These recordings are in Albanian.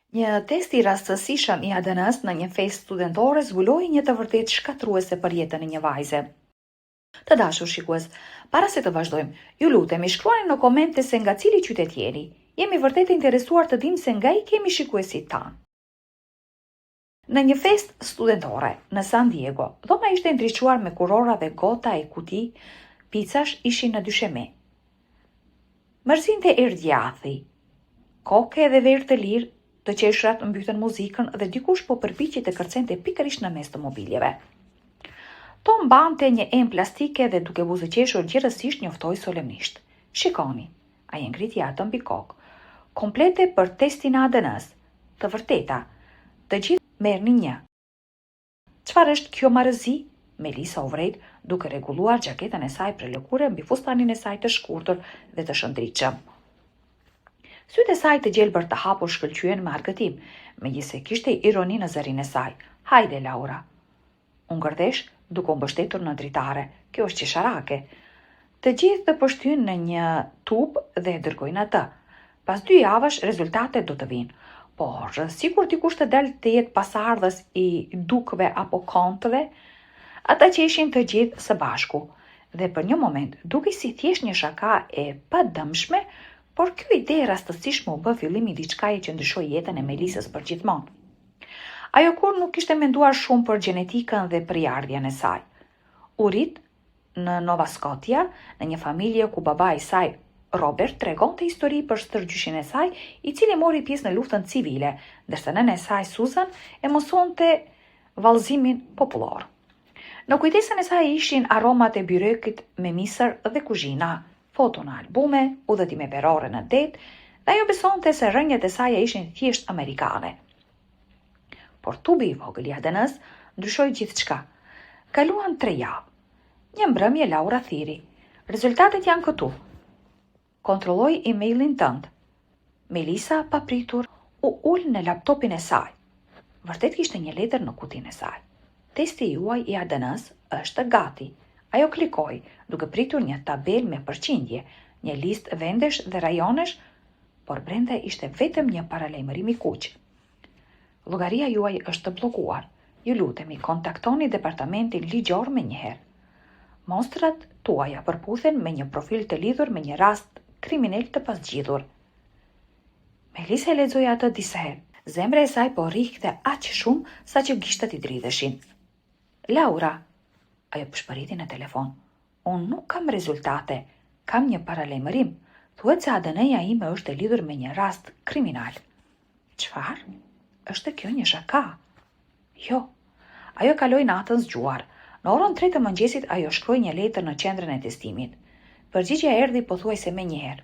Një test i rastësishëm i ADN-s në një festë studentore zbuloi një të vërtetë shkatruese për jetën e një vajze. Të dashur shikues, para se të vazhdojmë, ju lutemi shkruani në komente se nga cili qytet jeni. Jemi vërtet e interesuar të dimë se nga i kemi shikuesit tanë. Në një festë studentore në San Diego, dhoma ishte ndriçuar me kurora dhe gota e kuti picash ishin në dysheme. Mërzinte erdhjathi, koke dhe verë të lirë, të qeshrat mbytën muzikën dhe dikush po përpiqej të kërcente pikërisht në mes të mobiljeve. Tom mbante një emë plastike dhe duke buzëqeshur gjithësisht njoftoi solemnisht. Shikoni, ai e ngriti atë mbi kokë. Komplete për testin e ADN-s. Të vërteta, të gjithë merrni një. Çfarë është kjo marrëzi? Melisa u vret duke rregulluar xhaketën e saj prelëkure mbi fustanin e saj të shkurtër dhe të shëndritshëm. Sytë e saj të gjelbër të hapur shkëlqyen me argëtim, megjithse kishte ironi në zërin e saj. Hajde, Laura. Unë gërdesh duke u mbështetur në dritare. Kjo është qesharake. Të gjithë të poshtyn në një tub dhe dërgojnë atë. Pas 2 javësh rezultatet do të vinë. Por, sikur dikush të dalë të jetë pasardhës i dukëve apo kontëve, ata që ishin të gjithë së bashku. Dhe për një moment, duke si thjesht një shaka e padëmshme, por kjo ide rastësishme u bë fillimi diçkaje që ndryshoi jetën e Melisës përgjithmonë. Ajo kur nuk kishte menduar shumë për gjenetikën dhe përjardhjen e saj. U rit në Nova Scotia, në një familje ku baba i saj, Robert, tregonte histori për stërgjyshin e saj, i cili mori pjesë në luftën civile, ndërsa nëna e saj, Susan, e mësonte vallëzimin popullor. Në kujtesën e saj ishin aromat e byrekit me misër dhe kuzhina, foto në albume, udhëtime verore në det, dhe ajo besonte se rënjët e saj ishin thjesht amerikane. Por tubi i vogël i ADN-s ndryshoi gjithçka. Kaluan 3 javë. Një mbrëmje Laura thiri. Rezultatet janë këtu. Kontrolloi emailin tënd. Melisa, papritur, u ul në laptopin e saj. Vërtet kishte një letër në kutinë e saj. Testi juaj i ADN-s është gati. Ajo klikoi, duke pritur një tabel me përqindje, një listë vendesh dhe rajonesh, por brenda ishte vetëm një paralajmërim i kuq. Llogaria juaj është bllokuar. Ju lutemi, kontaktoni departamentin ligjor menjëherë. Monstrat tuaja përputhen me një profil të lidhur me një rast kriminal të pasgjidhur. Melisa e lexoi atë disa herë. Zemra e saj po rrihte aq shumë sa që gishtat i dridheshin. Laura, ajo pëshpëriti në telefon. Unë nuk kam rezultate, kam një paralajmërim. Thuhet se ADN-ja ime është e lidhur me një rast kriminal. Çfarë? Është kjo një shaka? Jo. Ajo kaloi natën zgjuar. Në orën 3 të mëngjesit ajo shkroi një letër në qendrën e testimit. Përgjigjja erdhi pothuajse menjëherë.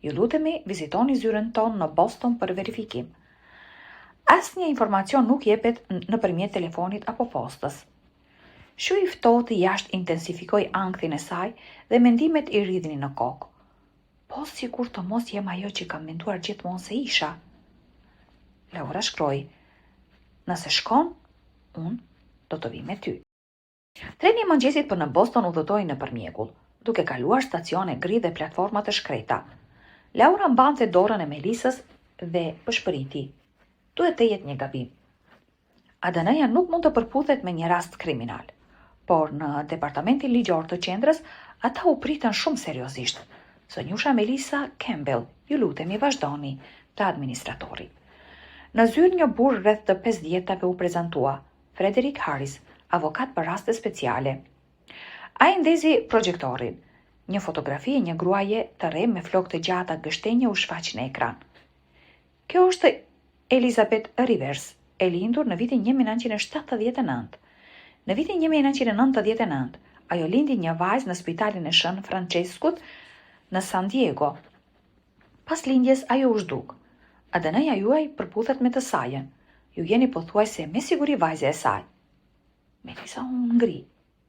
Ju lutemi, vizitoni zyrën tonë në Boston për verifikim. Asnjë informacion nuk jepet nëpërmjet telefonit apo postës. Shu i ftohtë jashtë intensifikoi ankthin e saj dhe mendimet i rridhnin në kokë. Po sikur të mos jem ajo që kam menduar gjithmonë se isha. Laura shkroi. Nëse shkon, unë do të vi me ty. Treni i mëngjesit për në Boston udhëtoi nëpër mjekull, duke kaluar stacione gri dhe platforma të shkreta. Laura mbante dorën e Melisës dhe pëshpëriti. Duhet të jetë një gabim. ADN-ja nuk mund të përputhet me një rast kriminal. Por në departamentin ligjor të qendrës, ata u pritën shumë seriozisht. Zonjusha Melisa Campbell, ju lutemi vazhdoni, të administratori. Në zyrë një burr rreth të 50-tave u prezantua, Frederick Harris, avokat për raste speciale. Ai ndezi projektorin. Një fotografi e një gruaje të re me flokë të gjata gështenje u shfaq në ekran. Kjo është Elizabeth Rivers, e lindur në vitin 1979. Në vitin 1999, ajo lindi një vajzë në spitalin e Shën Franceskut në San Diego. Pas lindjes, ajo u zhduk. ADN-ja juaj përputhet me të sajën. Ju jeni pothuajse me siguri vajzë e saj. Melisa u ngri.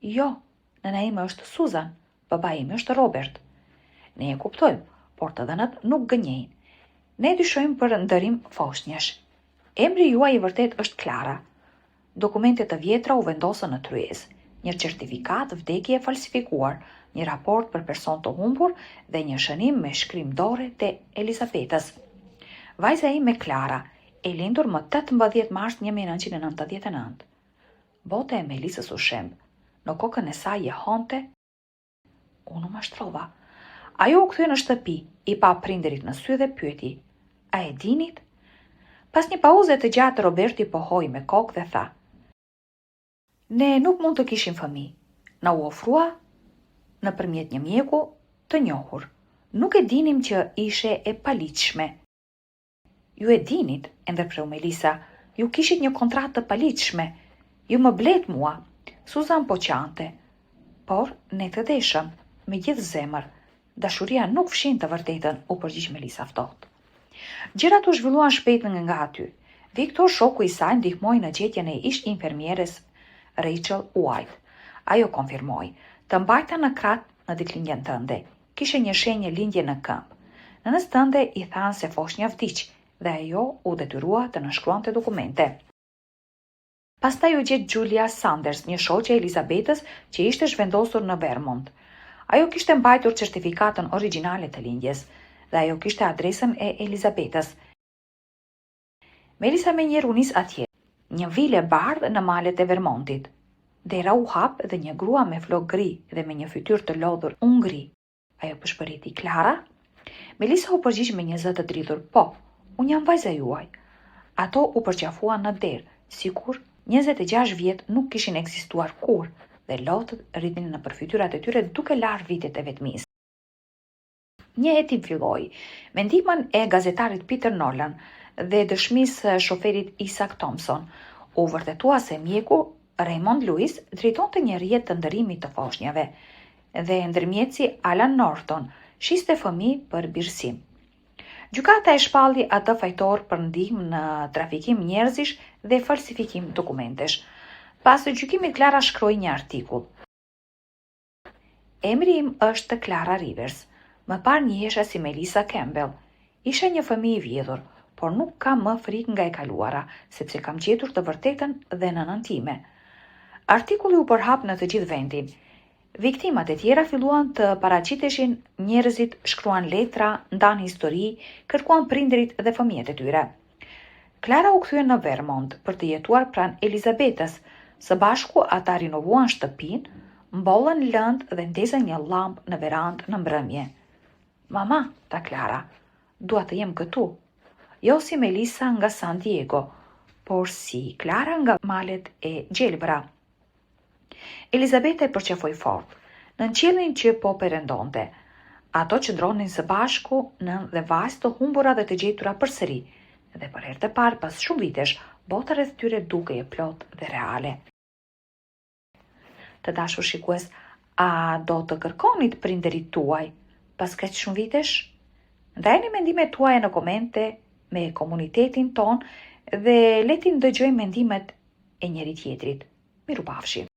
Jo, nëna ime është Susan, baba ime është Robert. Ne e kuptojmë, por të dhënat nuk gënjejnë. Ne dyshojmë për ndërim foshnjësh. Emri juaj i vërtet është Klara. Dokumentet të vjetra u vendosën në tryezë, një certifikat vdekje falsifikuar, një raport për person të humbur dhe një shënim me shkrim dore të Elizabetës. Vajza ime Klara, e lindur më 18 mars 1999. Bota e Melisës u shemb. Në kokën e saj jehonte, unë u mashtrova. Ajo u kthye në shtëpi, i pa prindërit në sy dhe pyeti: "A e dinit?" Pas një pauze të gjatë, Roberti pohoi me kokë dhe tha: "Ne nuk mund të kishim fëmijë. Na u ofrua nëpërmjet një mjeku të njohur. Nuk e dinim që ishe e paligjshme." "Ju e dinit," e ndërpreu Melisa, "ju kishit një kontratë të paligjshme. Ju më blet mua." Suzan po qante. "Por ne të deshëm, me gjithë zemër. Dashuria nuk fshin të vërtetën," u përgjigj Melisa ftohtë. Gjërat u zhvilluan shpejt nga aty. Viktor, shoku i saj, ndihmoi në gjetjen e ish infermieres Rachel White. Ajo konfirmoi: "Të mbajta në krah në ditëlindjen tënde. Kishe një shenjë lindje në këmbë. Nënës tënde i thanë se fosh një vdiq dhe ajo u detyrua të nënshkruante dokumente." Pastaj u gjet Julia Sanders, një shoqe e Elizabetës që ishte zhvendosur në Vermont. Ajo kishte mbajtur certifikatën origjinale të lindjes dhe ajo kishte adresën e Elizabetës. Melisa menjëherë u nis atje, një vilë e bardhë në malet e Vermontit. Dera u hap dhe një grua me flokë gri dhe me një fytyrë të lodhur u ngri. Ajo pëshpëriti: "Klara?" Melisa u përgjigj me një zë të dridhur: "Po, unë jam vajza juaj." Ato u përqafuan në derë, sikur 26 vjet nuk kishin ekzistuar kurrë, dhe lotët rritnin nëpër fytyrat e tyre duke larë vitet e vetmisë. Një hetim filloi, me ndihmën e gazetarit Peter Nolan dhe dëshmisë shoferit Isaac Thompson. U vërtetua se mjeku Raymond Lewis drejtonte një rrjet të ndërimit të foshnjave dhe ndërmjetësi Alan Norton shiste fëmijë për birësim. Gjykata e shpalli atë fajtor për ndihmë në trafikim njerëzish dhe falsifikim dokumentesh. Pas gjykimit, Klara shkroi një artikull: "Emri im është Klara Rivers. Më parë njihesha si Melisa Campbell. Isha një fëmijë i vjedhur, por nuk kam më frikë nga e kaluara, sepse kam gjetur të vërtetën dhe nënën time." Artikulli u përhap në të gjithë vendin. Viktimat e tjera filluan të paraqiteshin, njerëzit shkruan letra, ndan histori, kërkuan prindërit dhe fëmijët e tyre. Klara u kthye në Vermont për të jetuar pranë Elizabetës. Së bashku ata rinovuan shtëpinë, mbollën lëndë dhe ndezën një llampë në verandë në mbrëmje. "Mama," tha Klara, "dua të jem këtu. Jo si Melisa nga San Diego, por si Klara nga malet e gjelbra." Elizabeta e përqafoi fort, nën qiellin që po perëndonte. Ato qëndronin së bashku nën dhe vajzë të humbura dhe të gjetura përsëri, dhe për herë të parë pas shumë vitesh, bota rreth tyre dukej e plotë dhe reale. Të dashur shikues, a do të kërkonit prindërit tuaj pas kaq shumë vitesh? Ndajeni mendimet tuaja në komente me komunitetin ton dhe le ti ndëgjojmë mendimet e njëri tjetrit. Mirupafshim.